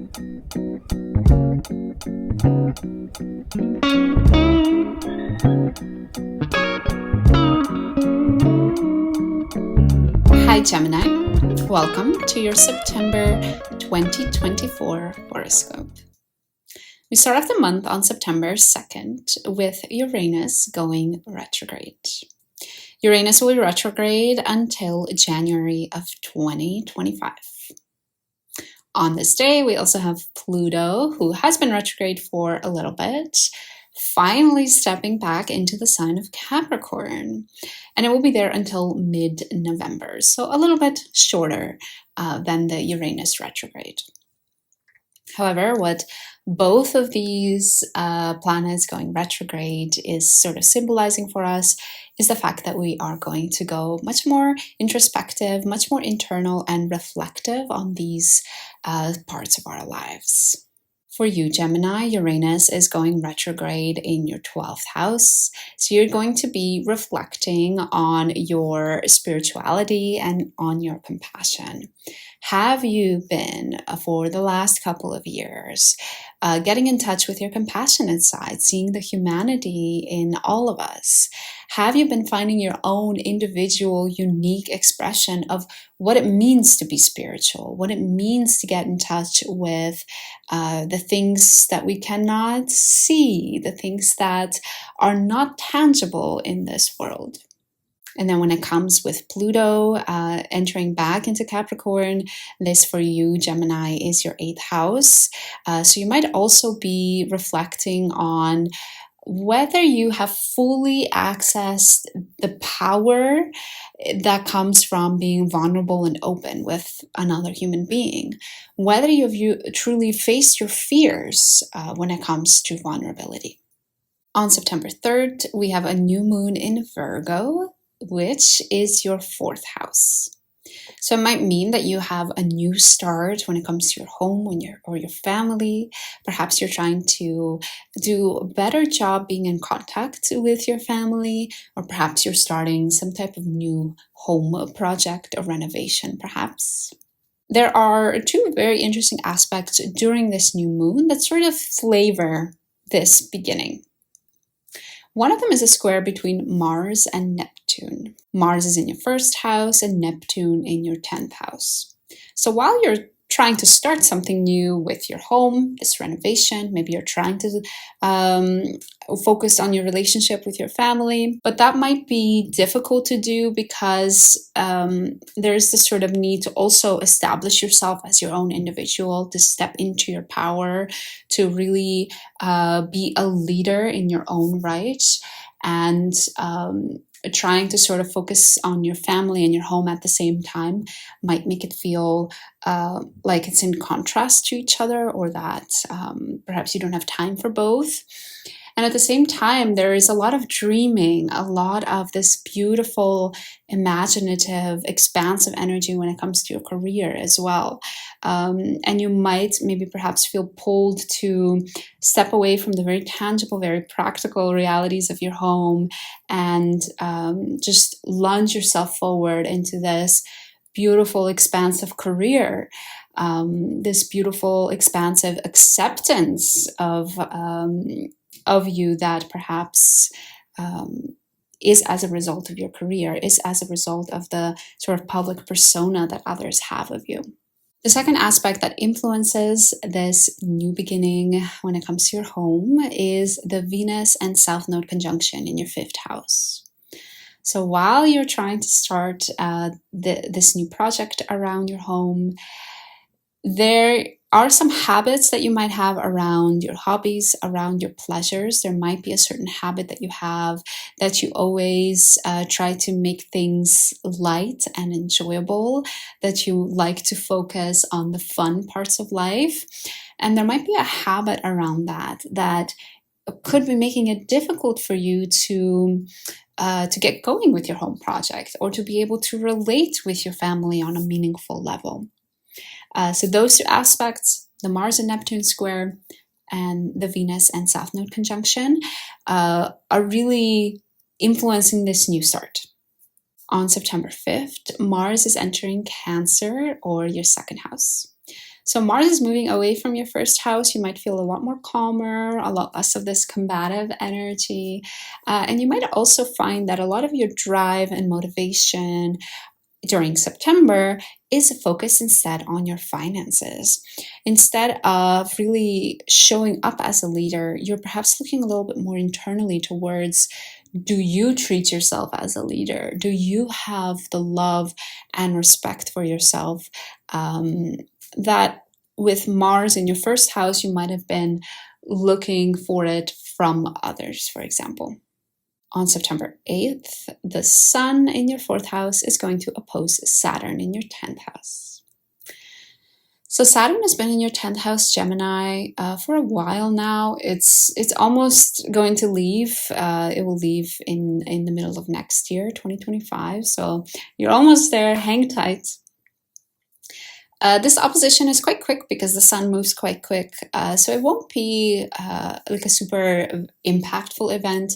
Hi Gemini, welcome to your September 2024 horoscope. We start off the month on September 2nd with Uranus going retrograde. Uranus will be retrograde until January of 2025. On this day, we also have Pluto, who has been retrograde for a little bit, finally stepping back into the sign of Capricorn. And it will be there until mid-November, so a little bit shorter than the Uranus retrograde. However, what both of these planets going retrograde is sort of symbolizing for us is the fact that we are going to go much more introspective, much more internal and reflective on these parts of our lives. For you, Gemini, Uranus is going retrograde in your 12th house. So you're going to be reflecting on your spirituality and on your compassion. Have you been, for the last couple of years, getting in touch with your compassionate side, seeing the humanity in all of us? Have you been finding your own individual, unique expression of what it means to be spiritual, what it means to get in touch with the things that we cannot see, the things that are not tangible in this world? And then when it comes with Pluto entering back into Capricorn, this for you, Gemini, is your 8th house. So you might also be reflecting on whether you have fully accessed the power that comes from being vulnerable and open with another human being, whether you truly faced your fears when it comes to vulnerability. On September 3rd, we have a new moon in Virgo, which is your 4th house. So it might mean that you have a new start when it comes to your home or your family. Perhaps you're trying to do a better job being in contact with your family, or perhaps you're starting some type of new home project or renovation, perhaps. There are two very interesting aspects during this new moon that sort of flavor this beginning. One of them is a square between Mars and Neptune. Mars is in your 1st house and Neptune in your 10th house. So while you're trying to start something new with your home, this renovation, maybe you're trying to focus on your relationship with your family, but that might be difficult to do because there's this sort of need to also establish yourself as your own individual, to step into your power, to really be a leader in your own right, and trying to sort of focus on your family and your home at the same time might make it feel like it's in contrast to each other, or that perhaps you don't have time for both. And at the same time, there is a lot of dreaming, a lot of this beautiful, imaginative, expansive energy when it comes to your career as well. And you might maybe perhaps feel pulled to step away from the very tangible, very practical realities of your home and just lunge yourself forward into this beautiful, expansive career. This beautiful, expansive acceptance of you that perhaps is as a result of your career, is as a result of the sort of public persona that others have of you. The second aspect that influences this new beginning when it comes to your home is the Venus and South Node conjunction in your 5th house. So while you're trying to start this new project around your home, there are some habits that you might have around your hobbies, around your pleasures. There might be a certain habit that you have that you always try to make things light and enjoyable, that you like to focus on the fun parts of life. And there might be a habit around that could be making it difficult for you to get going with your home project, or to be able to relate with your family on a meaningful level. So those two aspects, the Mars and Neptune square and the Venus and South Node conjunction, are really influencing this new start. On September 5th, Mars is entering Cancer, or your 2nd house. So Mars is moving away from your first house. You might feel a lot more calmer, a lot less of this combative energy. And you might also find that a lot of your drive and motivation during September is focused instead on your finances. Instead of really showing up as a leader, you're perhaps looking a little bit more internally towards, do you treat yourself as a leader? Do you have the love and respect for yourself that with Mars in your first house, you might have been looking for it from others, for example? On September 8th, the Sun in your 4th house is going to oppose Saturn in your 10th house. So Saturn has been in your 10th house, Gemini, for a while now. It's almost going to leave. It will leave in the middle of next year, 2025. So you're almost there. Hang tight. This opposition is quite quick because the Sun moves quite quick. So it won't be like a super impactful event,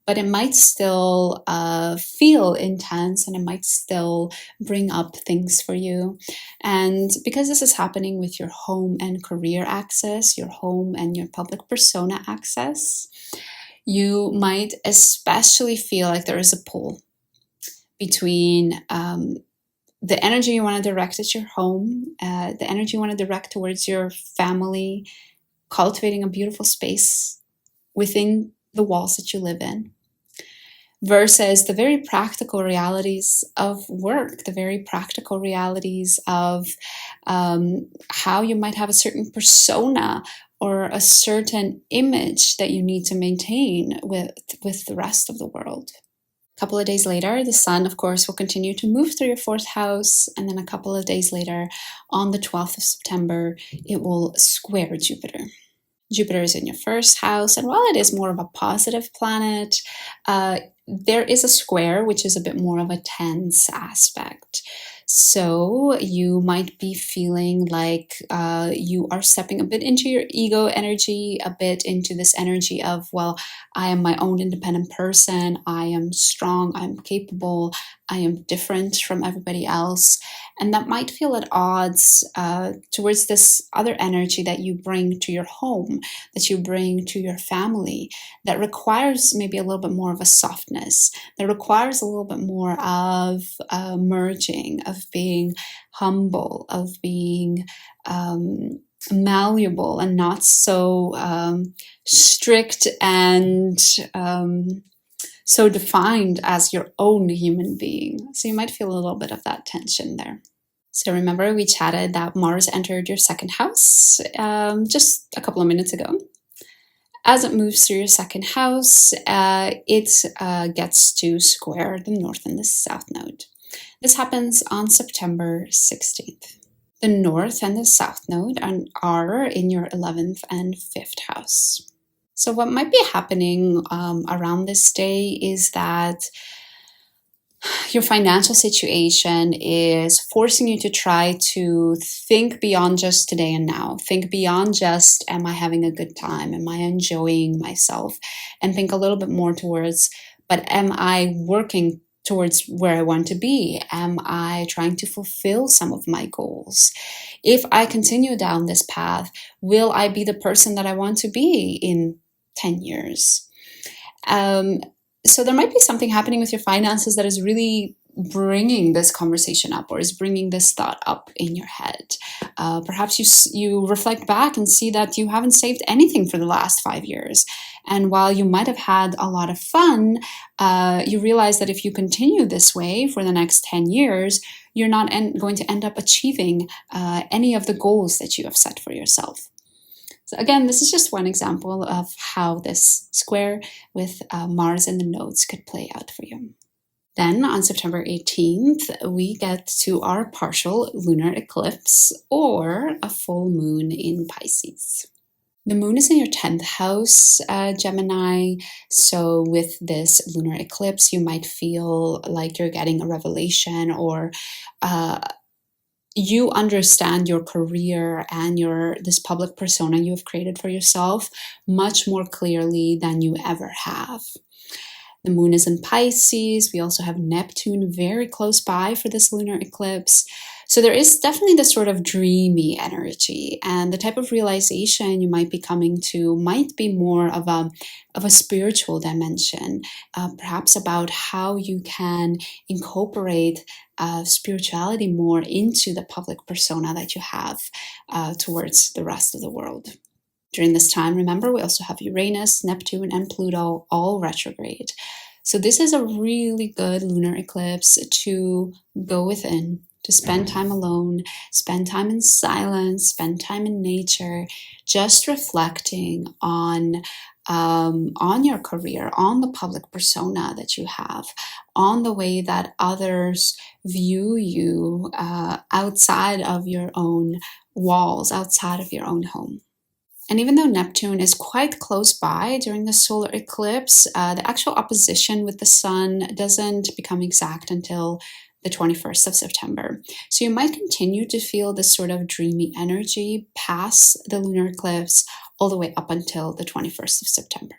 but it might still feel intense and it might still bring up things for you. And because this is happening with your home and career access, your home and your public persona access, you might especially feel like there is a pull between the energy you want to direct at your home, the energy you want to direct towards your family, cultivating a beautiful space within the walls that you live in, versus the very practical realities of work, the very practical realities of how you might have a certain persona or a certain image that you need to maintain with the rest of the world. A couple of days later, the Sun, of course, will continue to move through your 4th house. And then a couple of days later, on the 12th of September, it will square Jupiter. Jupiter is in your 1st house. And while it is more of a positive planet, there is a square, which is a bit more of a tense aspect. So you might be feeling like you are stepping a bit into your ego energy, a bit into this energy of, well, I am my own independent person. I am strong. I'm capable. I am different from everybody else. And that might feel at odds towards this other energy that you bring to your home, that you bring to your family, that requires maybe a little bit more of a softness, that requires a little bit more of merging, of being humble, of being malleable and not so strict and so defined as your own human being. So you might feel a little bit of that tension there. So remember, we chatted that Mars entered your 2nd house just a couple of minutes ago. As it moves through your 2nd house, it gets to square the North and the South node. This happens on September 16th. The North and the South node are in your 11th and 5th house. So what might be happening around this day is that your financial situation is forcing you to try to think beyond just today and now. Think beyond just, am I having a good time? Am I enjoying myself? And think a little bit more towards, but am I working towards where I want to be? Am I trying to fulfill some of my goals? If I continue down this path, will I be the person that I want to be in 10 years? So there might be something happening with your finances that is really bringing this conversation up, or is bringing this thought up in your head. Perhaps you reflect back and see that you haven't saved anything for the last 5 years. And while you might have had a lot of fun, you realize that if you continue this way for the next 10 years, you're not going to end up achieving any of the goals that you have set for yourself. So again, this is just one example of how this square with Mars and the nodes could play out for you. Then on September 18th, we get to our partial lunar eclipse, or a full moon in Pisces. The moon is in your 10th house, Gemini. So with this lunar eclipse, you might feel like you're getting a revelation, or you understand your career and this public persona you have created for yourself much more clearly than you ever have. The moon is in Pisces. We also have Neptune very close by for this lunar eclipse. So there is definitely this sort of dreamy energy, and the type of realization you might be coming to might be more of a spiritual dimension, perhaps about how you can incorporate spirituality more into the public persona that you have towards the rest of the world. During this time, remember, we also have Uranus, Neptune, and Pluto all retrograde. So this is a really good lunar eclipse to go within, to spend time alone, spend time in silence, spend time in nature, just reflecting on your career, on the public persona that you have, on the way that others view you outside of your own walls, outside of your own home. And even though Neptune is quite close by during the solar eclipse, the actual opposition with the sun doesn't become exact until the 21st of September. So you might continue to feel this sort of dreamy energy past the lunar eclipse all the way up until the 21st of September.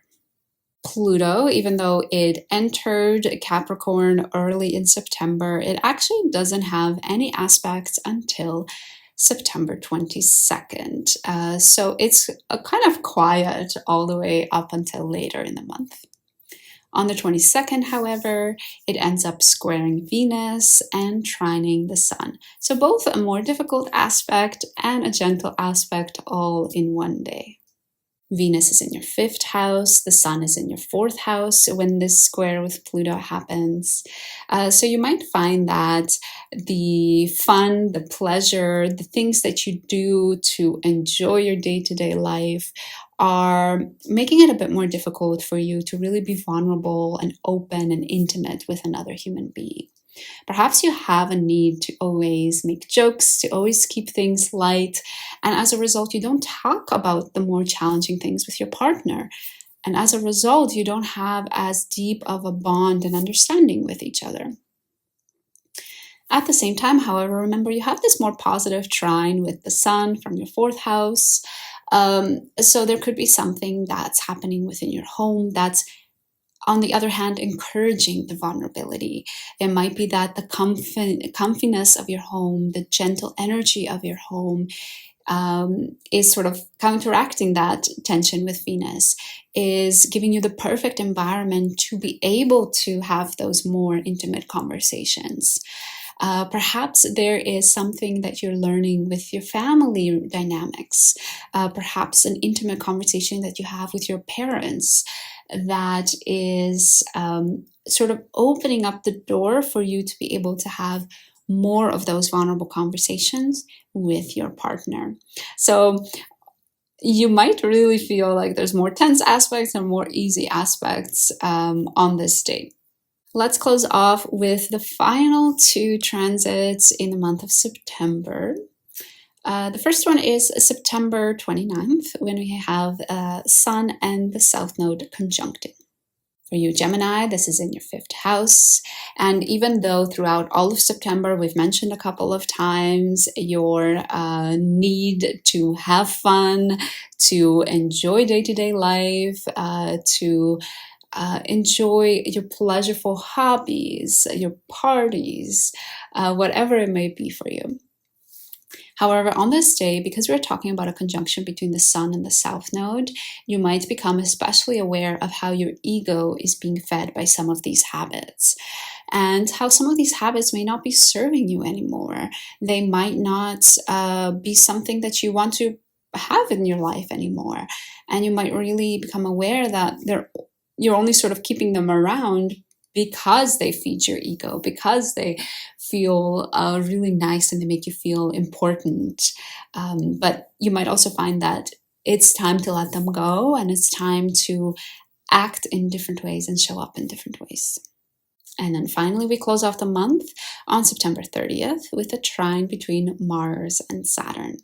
Pluto, even though it entered Capricorn early in September, it actually doesn't have any aspects until September 22nd. So it's a kind of quiet all the way up until later in the month. On the 22nd, however, it ends up squaring Venus and trining the sun. So both a more difficult aspect and a gentle aspect all in one day. Venus is in your 5th house, the sun is in your 4th house when this square with Pluto happens. So you might find that the fun, the pleasure, the things that you do to enjoy your day-to-day life are making it a bit more difficult for you to really be vulnerable and open and intimate with another human being. Perhaps you have a need to always make jokes, to always keep things light, and as a result, you don't talk about the more challenging things with your partner. And as a result, you don't have as deep of a bond and understanding with each other. At the same time, however, remember you have this more positive trine with the sun from your 4th house. So there could be something that's happening within your home that's, on the other hand, encouraging the vulnerability. It might be that the comfiness of your home, the gentle energy of your home is sort of counteracting that tension with Venus, is giving you the perfect environment to be able to have those more intimate conversations. Perhaps there is something that you're learning with your family dynamics, perhaps an intimate conversation that you have with your parents that is sort of opening up the door for you to be able to have more of those vulnerable conversations with your partner. So you might really feel like there's more tense aspects and more easy aspects on this day. Let's close off with the final 2 transits in the month of September. The first one is September 29th, when we have Sun and the South Node conjuncting. For you, Gemini, this is in your 5th house. And even though throughout all of September, we've mentioned a couple of times your need to have fun, to enjoy day-to-day life, to enjoy your pleasureful hobbies, your parties, whatever it may be for you. However, on this day, because we're talking about a conjunction between the Sun and the South Node, you might become especially aware of how your ego is being fed by some of these habits, and how some of these habits may not be serving you anymore. They might not be something that you want to have in your life anymore. And you might really become aware that you're only sort of keeping them around because they feed your ego, because they feel really nice and they make you feel important. But you might also find that it's time to let them go, and it's time to act in different ways and show up in different ways. And then finally, we close off the month on September 30th with a trine between Mars and Saturn.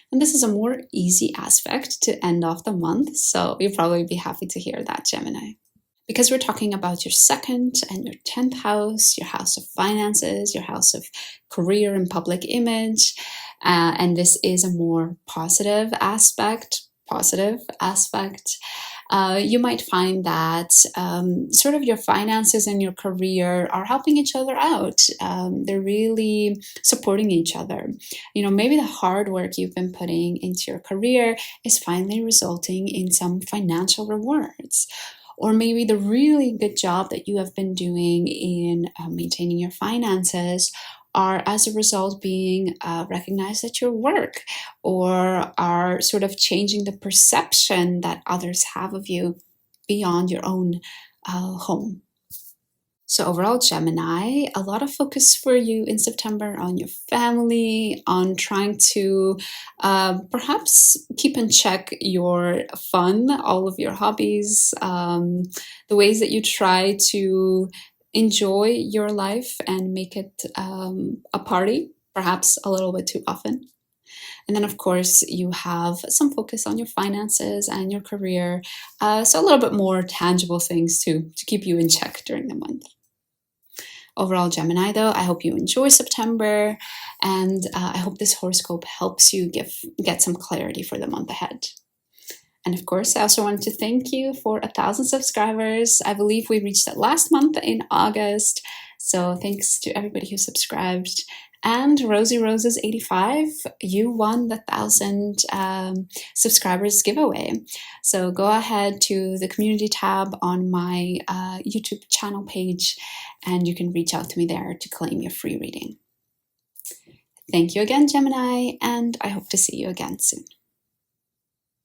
And this is a more easy aspect to end off the month, so you'll probably be happy to hear that, Gemini. Because we're talking about your 2nd and your 10th house, your house of finances, your house of career and public image, and this is a more positive aspect, You might find that sort of your finances and your career are helping each other out. They're really supporting each other. Maybe the hard work you've been putting into your career is finally resulting in some financial rewards. Or maybe the really good job that you have been doing in maintaining your finances are as a result being recognized at your work, or are sort of changing the perception that others have of you beyond your own home. So overall, Gemini, a lot of focus for you in September on your family, on trying to perhaps keep in check your fun, all of your hobbies, the ways that you try to enjoy your life and make it a party, perhaps a little bit too often. And then, of course, you have some focus on your finances and your career. So a little bit more tangible things to keep you in check during the month. Overall, Gemini, though, I hope you enjoy September, and I hope this horoscope helps you get some clarity for the month ahead. And of course, I also wanted to thank you for 1,000 subscribers. I believe we reached that last month in August. So thanks to everybody who subscribed. And Rosie Roses 85, you won the 1,000 subscribers giveaway. So go ahead to the community tab on my YouTube channel page, and you can reach out to me there to claim your free reading. Thank you again, Gemini, and I hope to see you again soon.